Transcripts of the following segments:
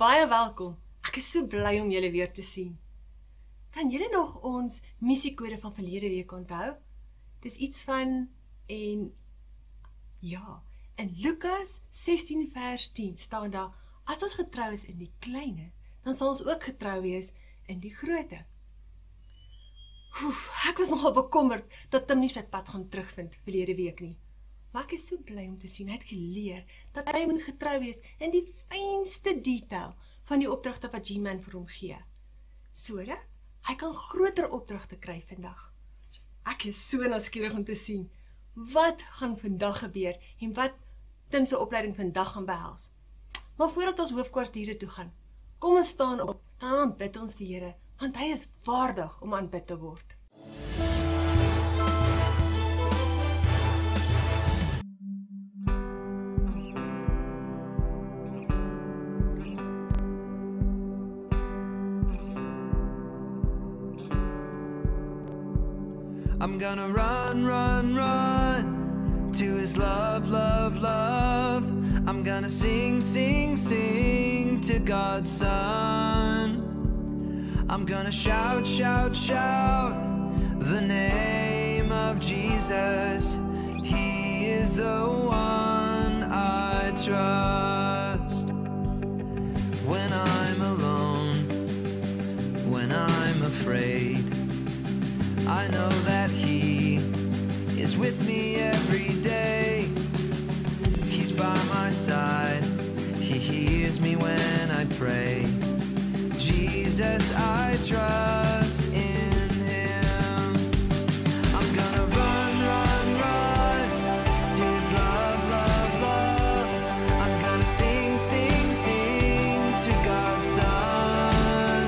Baie welkom. Ek is so bly om julle weer te sien. Kan julle nog ons missiekode van verlede week onthou? Dis iets van, en ja, in Lukas 16 vers 10 staan daar, as ons getrou is in die kleine, dan sal ons ook getrou wees in die groote. Ek was nogal bekommerd dat Tim nie sy pad gaan terugvind verlede week nie. Maar ek is so bly om te sien, hy het geleer dat hy moet getrou wees in die fynste detail van die opdragte wat G-Man vir hom gee, sodat hy kan groter opdragte kry vandag. Ek is so nuuskierig om te sien, wat gaan vandag gebeur en wat Tim se opleiding vandag gaan behels. Maar voordat ons hoofkwartiere toe gaan, kom ons staan op, dan aanbid ons die Here, want hy is waardig om aanbid te word. I'm gonna run, run, run to his love, love, love. I'm gonna sing, sing, sing to God's Son. I'm gonna shout, shout, shout the name of Jesus. He is the one I trust. When I'm alone, when I'm afraid, I know that He is with me every day. He's by my side, He hears me when I pray. Jesus, I trust in Him. I'm gonna run, run, run to His love, love, love. I'm gonna sing, sing, sing to God's Son.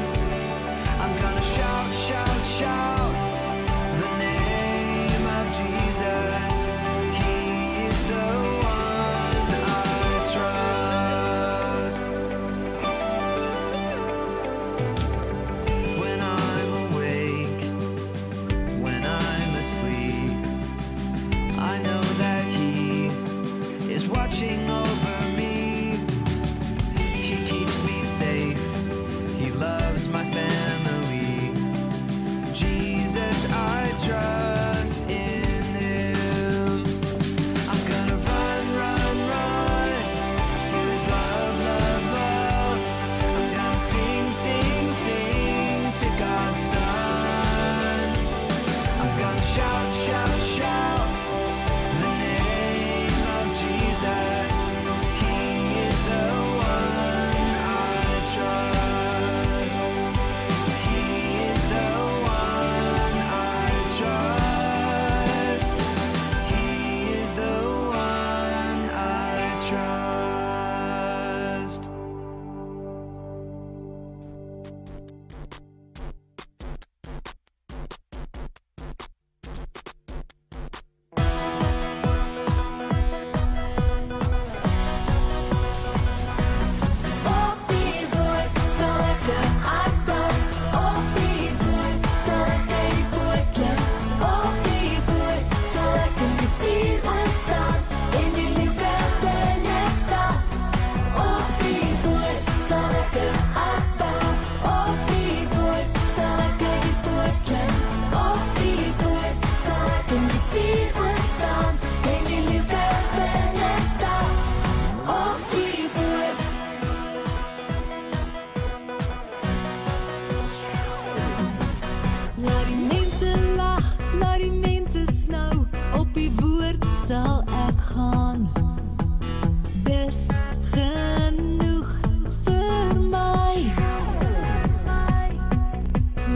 I'm gonna shout, shout, shout the name of Jesus. He is the one I trust. When I'm awake, when I'm asleep, I know that He is watching over me. He keeps me safe, He loves my family. Jesus, I trust in Him. I'm gonna run, run, run to His love, love, love. I'm gonna sing, sing, sing to God's Son. I'm gonna shout, shout, shout the name of Jesus. He is the one I trust. He is the one I trust. He is the one I trust. Op die woord sal ek 'n hart bou. Op die woord sal ek uit die boot klim. Op die woord sal ek in die vuur ontstaan en die liefde binne staan. Op die woord sal ek 'n hart bou. Op die woord sal ek uit die boot klim. Op die woord sal ek in die vuur ontstaan en die liefde binne staan. Op die woord. Laat die mense lag, laat die mense snou, op die woord sal ek gaan. Dis genoeg vir my.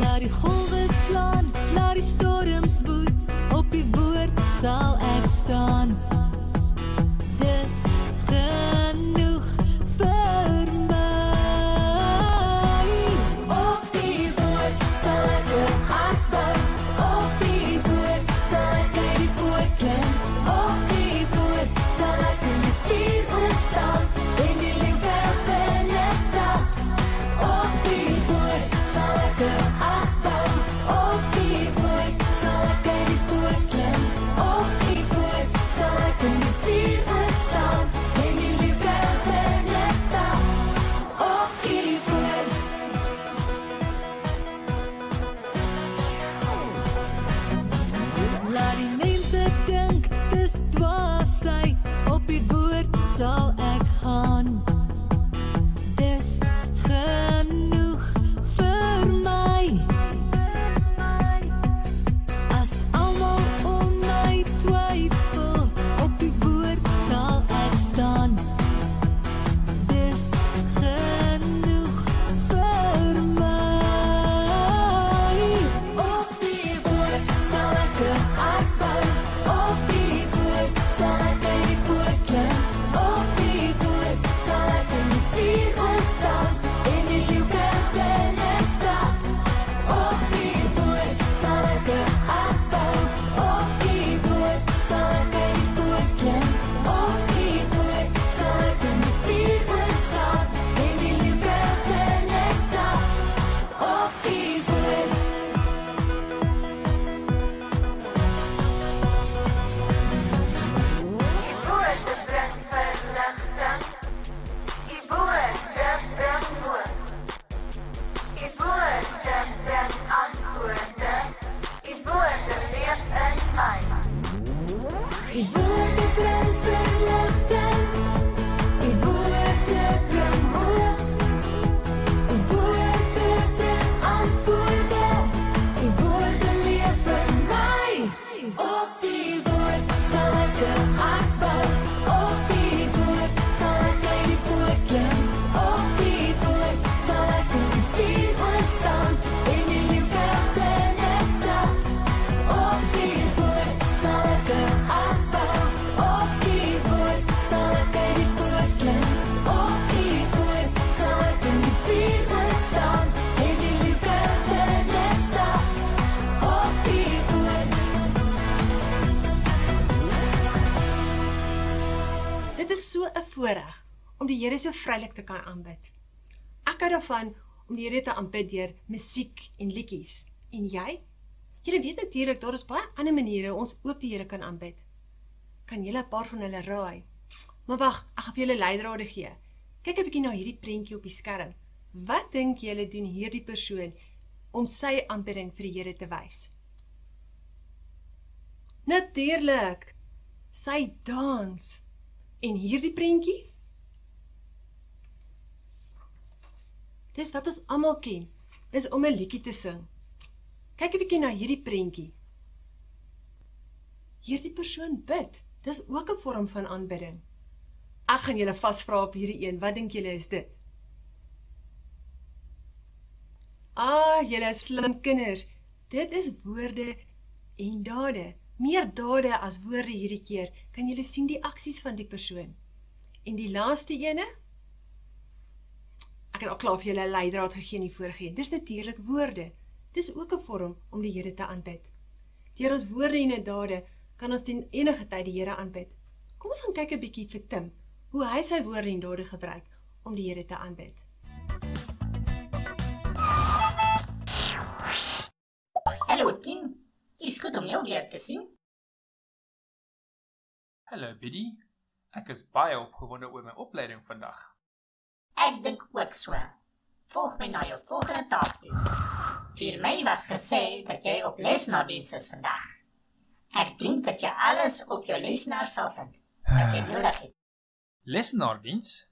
Laat die golwe slaan, laat die storms woed, op die woord sal ek staan. Dis genoeg vir my. Op die woord sal ek 'n hart bou. Op die woord sal ek uit die boot klim. Op die woord sal ek in die vuur ontstaan en die liefde binne staan. Op die woord sal ek 'n hart bou. Op die woord sal ek uit die boot klim. Op die woord sal ek 'n voorreg om die Here so vrylik te kan aanbid. Ek hou daarvan om die Here te aanbid deur musiek en liedjies. En jy? Julle weet natuurlik, daar is baie ander maniere ons ook die Here kan aanbid. Kan julle 'n paar van hulle raai? Maar wag, ek gaan vir julle leidrade gee. Kyk 'n bietjie na hierdie prentjie op die skerm. Wat dink julle doen hierdie persoon om sy aanbidding vir die Here te wys? Natuurlik, sy dans. En hierdie prentjie? Dis wat ons almal ken, is om 'n liedjie te sing. Kyk 'n bietjie na hierdie prentjie. Hierdie persoon bid. Dis ook 'n vorm van aanbidding. Ek gaan julle vasvra op hierdie een. Wat dink julle is dit? Julle is slim kinders. Dit is woorde en dade. Meer dade as woorde hierdie keer. Kan julle sien die aksies van die persoon? En die laaste ene? Ek het al klaar vir julle 'n leidraad gegee in die vorige. Dis natuurlik woorde. Dis ook 'n vorm om die Here te aanbid. Deur ons woorde en dade kan ons ten enige tyd die Here aanbid. Kom ons gaan kyk 'n bietjie vir Tim, hoe hy sy woorde en dade gebruik om die Here te aanbid. Hallo Tim, is goed om jou weer te sien. Hallo Biddy, ek is baie opgewonde oor my opleiding vandag. Ek dink ook so. Volg my na jou volgende taak toe. Vir my was gesê dat jy op lesenaardiens is vandag. Ek dink dat jy alles op jou lesenaar sal vind wat jy nodig het. Lesenaardiens?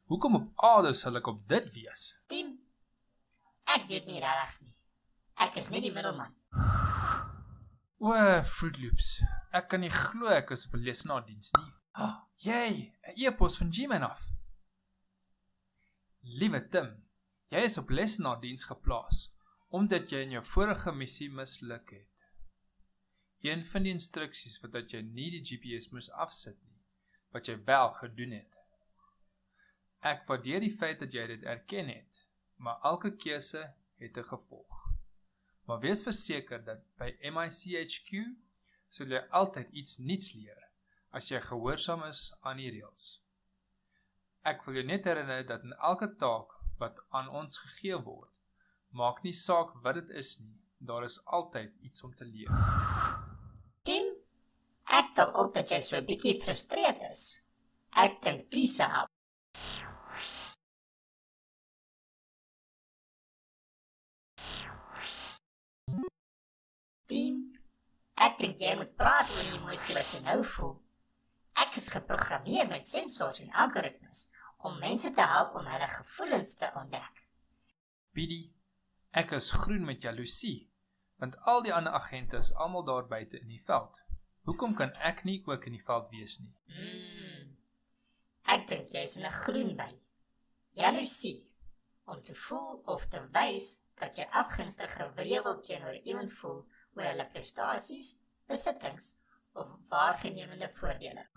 Hoekom op aarde sal ek op dit wees? Tim, ek weet nie regtig nie. Ek is nie die middelman. O, Fruit Loops, ek kan nie glo ek is op 'n lesenaardiens nie. Jy, 'n e-pos van G-Man af. Liewe Tim, jy is op lesenaardiens geplaas, omdat jy in jou vorige missie misluk het. Een van die instruksies was dat jy nie die GPS moes afsit nie, wat jy wel gedoen het. Ek waardeer die feit dat jy dit erken het, maar elke keuse het 'n gevolg. Maar wees verseker dat by MICHQ sal jy altyd iets nuuts leer, as jy gehoorsaam is aan die reëls. Ek wil jou net herinner dat in elke taak wat aan ons gegee word, maak nie saak wat dit is nie, daar is altyd iets om te leer. Tim, ek tel op dat jy so 'n bietjie frustreerd is. Ek dink pizza help. Tim, ek dink jy moet praat oor die emosie wat jy nou voel. Ek is geprogrammeer met sensors en algoritmes om mense te help om hulle gevoelens te ontdek. Biddy, ek is groen met jaloesie, want al die ander agente is almal daar buite in die veld. Hoekom kan ek nie ook in die veld wees nie? Ek dink jy is in 'n groen by. Jaloesie, om te voel of te wys dat jy afgunstige wrevel teenoor iemand voel oor hulle prestasies, besittings of waargenemende voordele.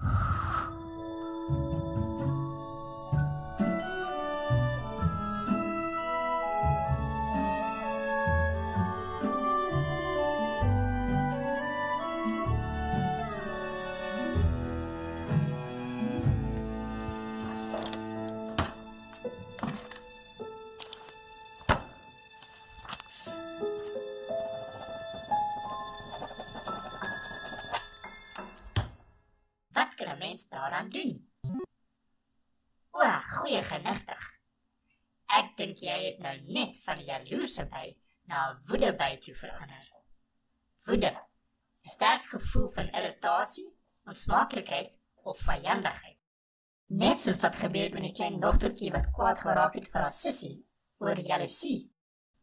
Wat kan 'n mens daaraan doen? Goeie genigtig. Ek dink jy het nou net van die jaloerse by na 'n woede by toe verander. Woede, 'n sterk gevoel van irritasie, onsmaaklikheid of vyandigheid. Net soos wat gebeur met 'n klein dogtertjie wat kwaad geraak het vir haar sussie oor jaloesie.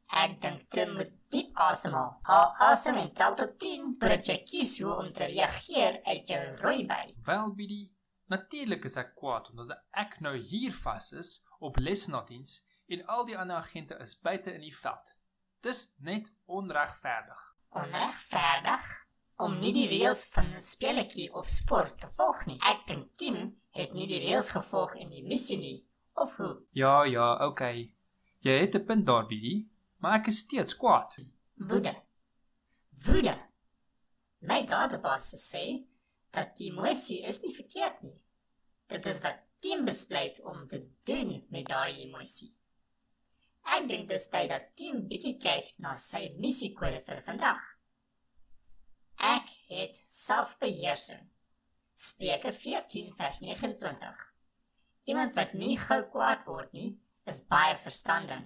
Ek dink Tim moet diep asemhaal. Haal asem en tel tot 10 voordat jy kies hoe om te reageer uit jou rooiby. Wel, Biddy, natuurlik is ek kwaad omdat ek nou hier vas is op lesenaardiens en al die ander agente is buite in die veld. Dis net onregverdig. Onregverdig? Om nie die reëls van 'n speletjie of sport te volg nie. Ek dink Tim het nie die reëls gevolg in die missie nie. Of hoe? Ja, okay. Jy het 'n punt daar, Biddy, maar ek is steeds kwaad. Woede. My database sê dat die emosie is nie verkeerd nie. Dit is wat Tim besluit om te doen met daardie emosie. Ek dink dis tyd dat Tim bietjie kyk na sy missiekode vir vandag. Ek het selfbeheersing. Spreuke 14 vers 29. Iemand wat nie gou kwaad word nie, is baie verstandig.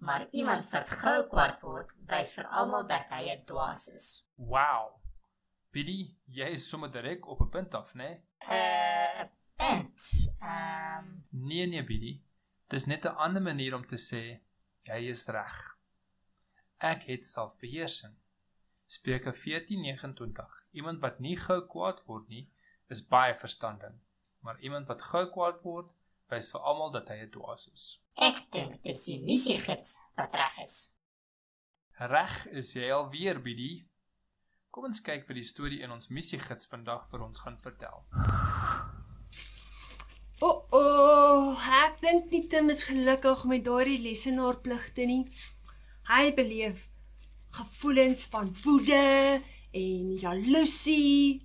Maar iemand wat gou kwaad word, wys vir almal dat hy 'n dwaas is. Wow. Biddy, jy is sommer direk op 'n punt af, né? Punt. Nee, Biddy. Dis net 'n ander manier om te sê, jy is reg. Ek het selfbeheersing. Spreuke 14:29. Iemand wat nie gou kwaad word nie, is baie verstandig. Maar iemand wat gou kwaad word, wys vir almal dat hy 'n dwaas is. Ek dink dis die missiegids wat reg is. Reg is jy alweer, Biddy. Kom ons kyk wat die storie in ons missiegids vandag vir ons gaan vertel. Ek dink nie Tim is gelukkig met daardie lesenaarpligte nie. Hy beleef gevoelens van woede en jaloesie.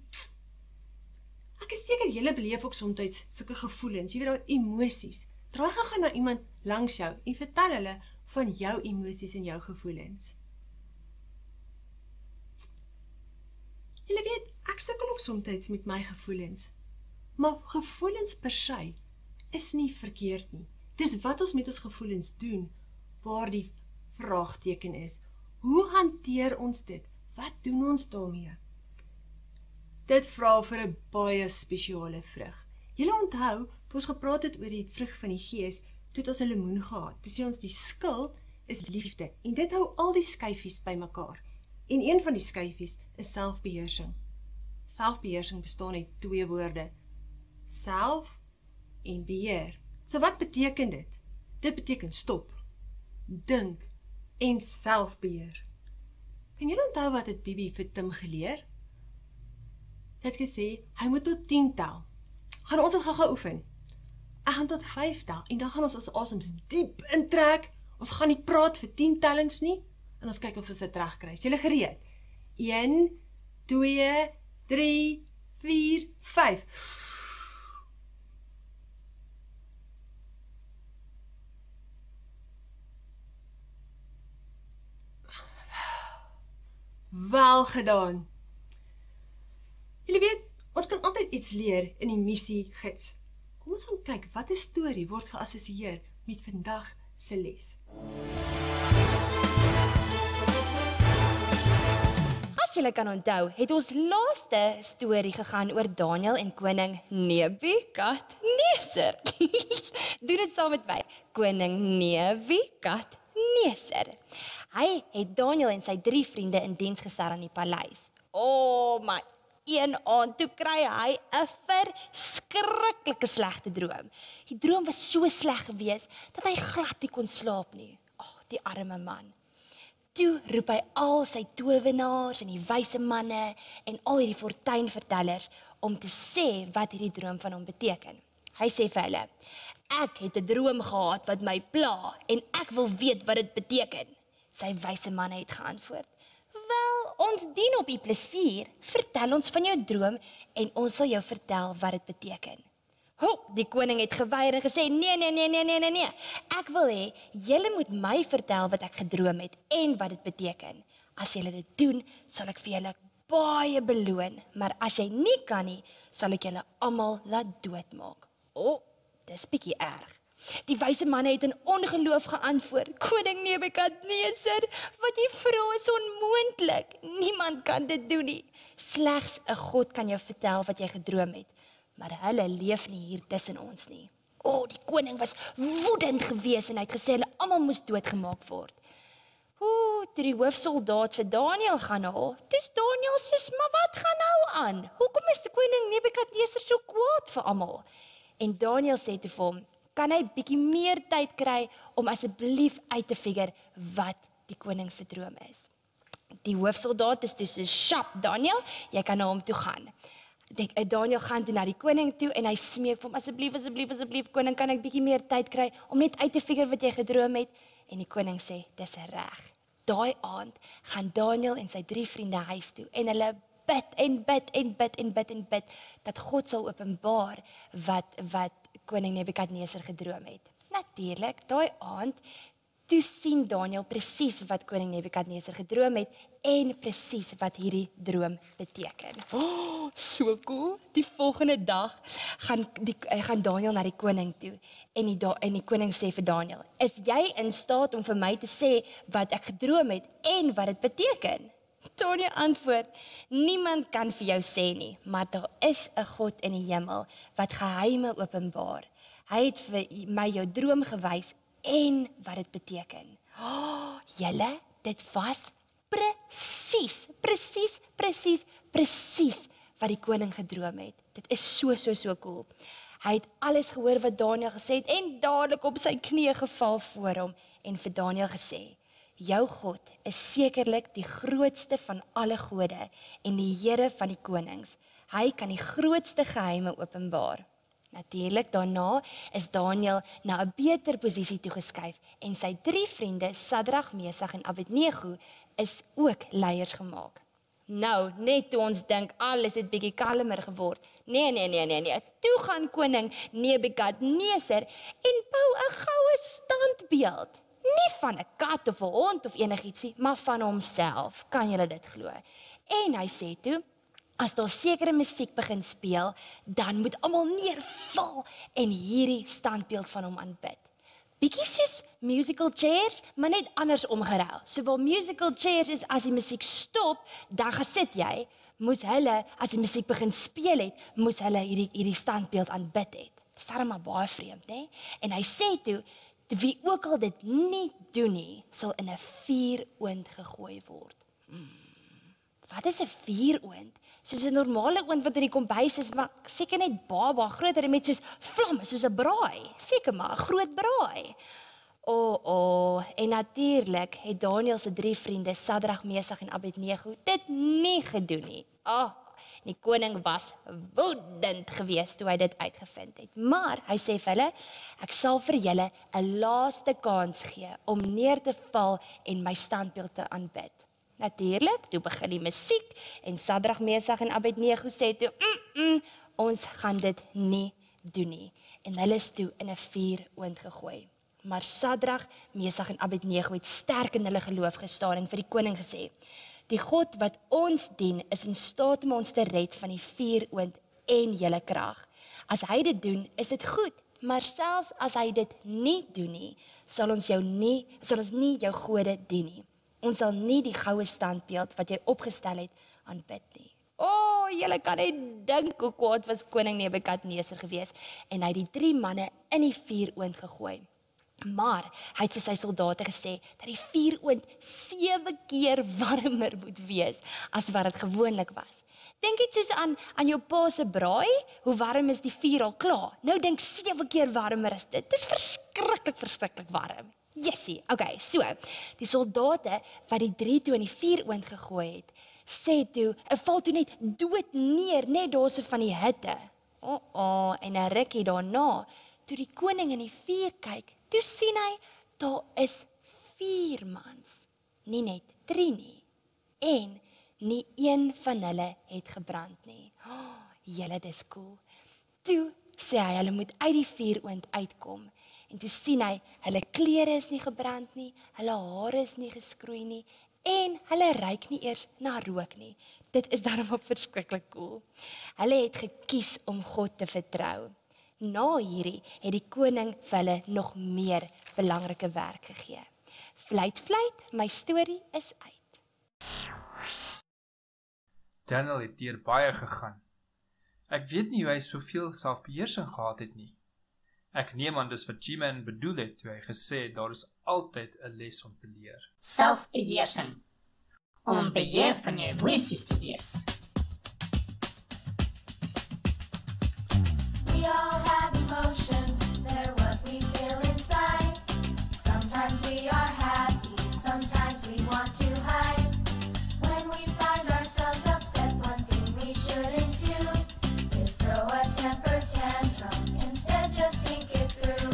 Ek is seker julle beleef ook soms sulke gevoelens, jy weet daar emosies. Draai gou na iemand langs jou en vertel hulle van jou emosies en jou gevoelens. Julle weet, ek sukkel ook soms met my gevoelens. Maar gevoelens per se is nie verkeerd nie. Dis wat ons met ons gevoelens doen, waar die vraagteken is. Hoe hanteer ons dit? Wat doen ons daarmee? Dit vra vir 'n baie spesiale vrug. Julle onthou, toe ons gepraat het oor die vrug van die Gees, toe het ons 'n lemoen gehad. Toe sê ons die skil is liefde en dit hou al die skyfies bymekaar. En een van die skyfies is selfbeheersing. Selfbeheersing bestaan uit 2 woorde. Self en beheer. So wat beteken dit? Dit beteken stop, dink en selfbeheer. Kan jy onthou wat het Bibi vir Tim geleer? Hy het gesê, hy moet tot 10 tel. Gaan ons dit gou oefen. Ek gaan tot 5 tel en dan gaan ons asems diep intrek. Ons gaan nie praat vir 10 tellings nie en ons kyk of ons dit reg kry. Is julle gereed? 1, 2, 3, 4, 5. Wel gedaan. Julle weet, ons kan altyd iets leer in die missiegids. Kom ons gaan kyk watter storie word geassosieer met vandag se les. As julle kan onthou, het ons laaste storie gegaan oor Daniël en koning Nebukadneser. Doen dit saam met my. Koning Nebukadneser. Hy het Daniël en sy 3 vriende in diens gestel aan die paleis. Maar een aand toe kry hy 'n verskriklike slegte droom. Die droom was so sleg geweest dat hy glad nie kon slaap nie. Die arme man. Toe roep hy al sy towenaars en die wyse manne en al hierdie fortuinvertellers om te sê wat hierdie droom van hom beteken. Hy sê vir hulle, ek het 'n droom gehad wat my pla en ek wil weet wat dit beteken. Sy wyse manne het geantwoord, wel, ons dien op u plesier, vertel ons van jou droom en ons sal jou vertel wat dit beteken. Die koning het geweier en gesê, nee, ek wil hê, julle moet my vertel wat ek gedroom het en wat dit beteken. As julle dit doen, sal ek vir julle baie beloon, maar as jy nie kan nie, sal ek julle almal laat doodmaak. Dis bietjie erg. Die wyse manne het in ongeloof geantwoord, koning Nebukadneser, wat jy vra is onmoontlik. Niemand kan dit doen nie. Slegs 'n God kan jou vertel wat jy gedroom het. Maar hulle leef nie hier tussen ons nie. Die koning was woedend geweest en hy het gesê hulle almal moes doodgemaak word. Toe die hoofsoldaat vir Daniël gaan haal, dis Daniël sê, maar wat gaan nou aan? Hoekom is die koning Nebukadneser so kwaad vir almal? En Daniël sê te vir hom, kan hy bietjie meer tyd kry om asseblief uit te figure wat die koning se droom is. Die hoofsoldaat is toe so, "Sjap, Daniël, jy kan na hom toe gaan." Daniël gaan toe na die koning toe en hy smeek vir hom, asseblief, koning, kan ek bietjie meer tyd kry om net uit te figure wat jy gedroom het? En die koning sê, dis reg. Daai aand gaan Daniël en sy 3 vriende huis toe en hulle bid dat God sal openbaar wat koning Nebukadneser gedroom het. Natuurlik, daai aand toe sien Daniël presies wat koning Nebukadneser gedroom het en presies wat hierdie droom beteken. Oh, so cool. Die volgende dag gaan Daniël na die koning toe en die koning sê vir Daniël: "Is jy in staat om vir my te sê wat ek gedroom het en wat dit beteken?" Daniël antwoord: "Niemand kan vir jou sê nie, maar daar is 'n God in die hemel wat geheime openbaar. Hy het vir my jou droom gewys en wat dit beteken." Oh, julle, dit was presies wat die koning gedroom het. Dit is so cool. Hy het alles gehoor wat Daniël gesê het en dadelik op sy knieë geval voor hom en vir Daniël gesê: "Jou God is sekerlik die grootste van alle gode en die Here van die konings. Hy kan die grootste geheime openbaar." Natuurlik, daarna is Daniël na 'n beter posisie toegeskuif en sy 3 vriende, Sadrag, Mesach en Abednego, is ook leiers gemaak. Nou, net toe ons dink alles het bietjie kalmer geword. Nee. Toe gaan koning Nebukadneser en bou 'n goue standbeeld. Nie van 'n kat of 'n hond of enigietsie, maar van homself. Kan julle dit glo? En hy sê toe: "As daar sekere musiek begin speel, dan moet almal neerval en hierdie standbeeld van hom aanbid." Bietjie soos musical chairs, maar net anders omgeruil. So waar musical chairs is as die musiek stop, dan gaan sit jy, moes hulle, as die musiek begin speel het, moes hulle hierdie standbeeld aanbid het. Dis darem maar baie vreemd, né? En hy sê toe: "Wie ook al dit nie doen nie, sal in 'n vuuroond gegooi word." Wat is 'n vuuroond? Soos 'n normale oond wat in die kombuis is, maar seker net baba, groter en met soos vlamme, soos 'n braai. Seker maar 'n groot braai. En natuurlik het Daniël se 3 vriende, Sadrag, Mesach en Abednego, dit nie gedoen nie. Die koning was woedend geweest toe hy dit uitgevind het. Maar hy sê vir hulle: "Ek sal vir julle 'n laaste kans gee om neer te val en my standbeeld te aanbid." Natuurlik, toe begin die musiek en Sadrag, Mesach en Abednego sê toe: "Ons gaan dit nie doen nie." En hulle is toe in 'n vuuroond gegooi. Maar Sadrag, Mesach en Abednego het sterk in hulle geloof gestaan en vir die koning gesê: "Die God wat ons dien is in staat om ons te red van die vuuroond en julle krag. As hy dit doen, is dit goed, maar selfs as hy dit nie doen nie, sal ons nie jou gode dien nie. Ons sal nie die goue standbeeld wat jy opgestel het aanbid nie." Julle kan net dink hoe kwaad was koning Nebukadneser geweest en hy het die 3 manne in die vuuroond gegooi. Maar hy het vir sy soldate gesê dat die vuuroond 7 keer warmer moet wees as wat dit gewoonlik was. Dink net soos aan jou pa se braai, hoe warm is die vuur al klaar? Nou dink 7 keer warmer as dit. Dis verskriklik warm. Jessie, okay, so, die soldate wat die 3 toe in die vuuroond gegooi het, sê toe, val toe net dood neer, net daar so van die hitte. En 'n rukkie daarna, toe die koning in die vuur kyk, toe sien hy, daar is 4 mans, nie net 3 nie, en nie een van hulle het gebrand nie. Julle, dis cool. Toe sê hy, hulle moet uit die vuuroond uitkom, en toe sien hy, hulle klere is nie gebrand nie, hulle hare is nie geskroei nie, en hulle ruik nie eers na rook nie. Dit is daarom op verskriklik cool. Hulle het gekies om God te vertrou. Na hierdie het die koning vir hulle nog meer belangrike werk gegee. Fluit, my storie is uit. Daniël het deur baie gegaan. Ek weet nie hoe hy soveel selfbeheersing gehad het nie. Ek neem aan dis wat G-Man bedoel het toe hy gesê het daar is altyd 'n les om te leer. Selfbeheersing. Om beheer van jou emosies te wees. We all have emotions, they're what we feel inside. Sometimes we are happy, sometimes we want to hide. When we find ourselves upset, one thing we shouldn't do is throw a temper tantrum. Instead, just think it through.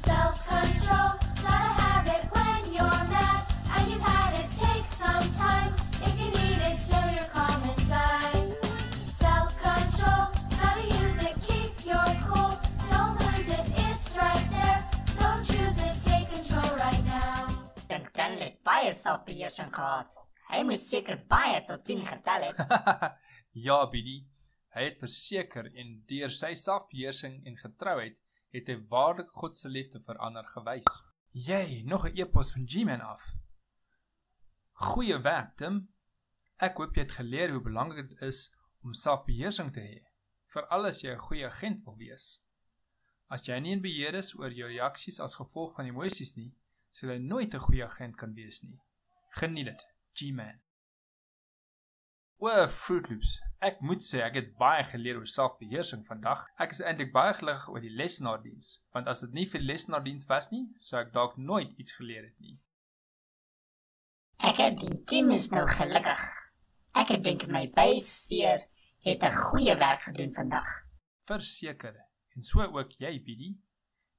Self-control, not a habit when you're mad, and you've had it take some time. If you need it till you're calm and selfbeheersing gehad. Hy moes seker baie tot 10 getel het. Ja, Biddy. Hy het verseker en deur sy selfbeheersing en getrouheid het hy waarlik God se liefde vir ander gewys. Jy, nog 'n e-pos van G-Man af. Goeie werk, Tim. Ek hoop jy het geleer hoe belangrik dit is om selfbeheersing te hê, veral as jy 'n goeie agent wil wees. As jy nie in beheer is oor jou reaksies as gevolg van emosies nie, sal jy nooit 'n goeie agent kan wees nie. Geniet dit, G-Man. O, Fruit Loops, ek moet sê ek het baie geleer oor selfbeheersing vandag. Ek is eintlik baie gelukkig oor die lesenaardiens, want as dit nie vir die lesenaardiens was nie, sou ek dalk nooit iets geleer het nie. Ek het die team is nou gelukkig. Ek het dink my bysfeer het 'n goeie werk gedoen vandag. Verseker, en so ook jy, Biddy.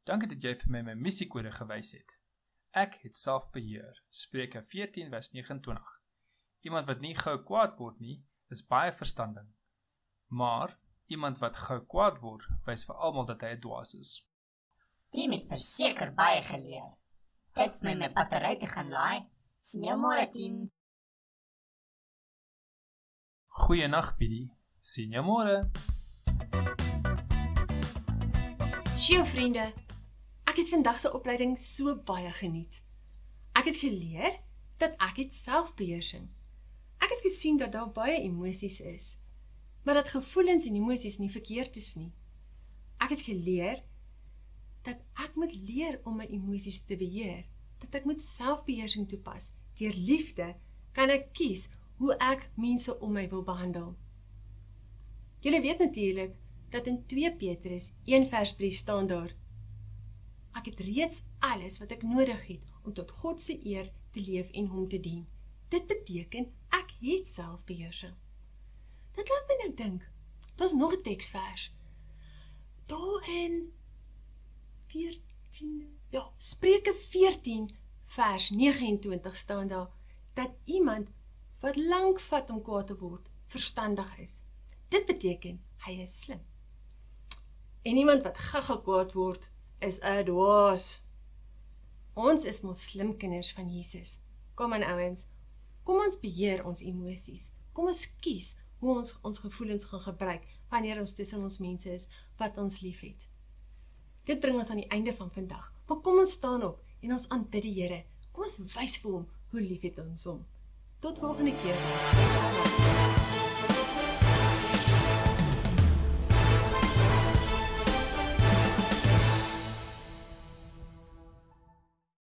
Dankie dat jy vir my missiekode gewys het. Ek het selfbeheer, Spreuke 14 vers 29. Iemand wat nie gou kwaad word nie, is baie verstandig. Maar iemand wat gou kwaad word, wys vir almal dat hy 'n dwaas is. Team het verseker baie geleer. Tyd vir my battery te gaan laai. Sien jou môre, team. Goeienag, Biddy. Sien jou môre. Sjoe vriende, ek het vandag se opleiding so baie geniet. Ek het geleer dat ek het selfbeheersing. Ek het gesien dat daar baie emosies is, maar dat gevoelens en emosies nie verkeerd is nie. Ek het geleer dat ek moet leer om my emosies te beheer, dat ek moet selfbeheersing toepas. Deur liefde kan ek kies hoe ek mense om my wil behandel. Julle weet natuurlik dat in 2 Petrus 1 vers 3 staan daar: Ek het reeds alles wat ek nodig het om tot God se eer te leef en hom te dien. Dit beteken ek het selfbeheersing. Dit laat my nou dink. Daar's nog 'n teksvers. Daar in 14, Spreuke 14 vers 29 staan daar dat iemand wat lank vat om kwaad te word, verstandig is. Dit beteken hy is slim. En iemand wat gou-gou kwaad word, is 'n dwaas. Ons is mos slim kinders van Jesus. Kom aan ouens, kom ons beheer ons emosies. Kom ons kies hoe ons gevoelens gaan gebruik wanneer ons tussen ons mense is wat ons liefhet. Dit bring ons aan die einde van vandag. Maar kom ons staan op en ons aanbid die Here. Kom ons wys vir hom hoe lief het ons hom. Tot volgende keer.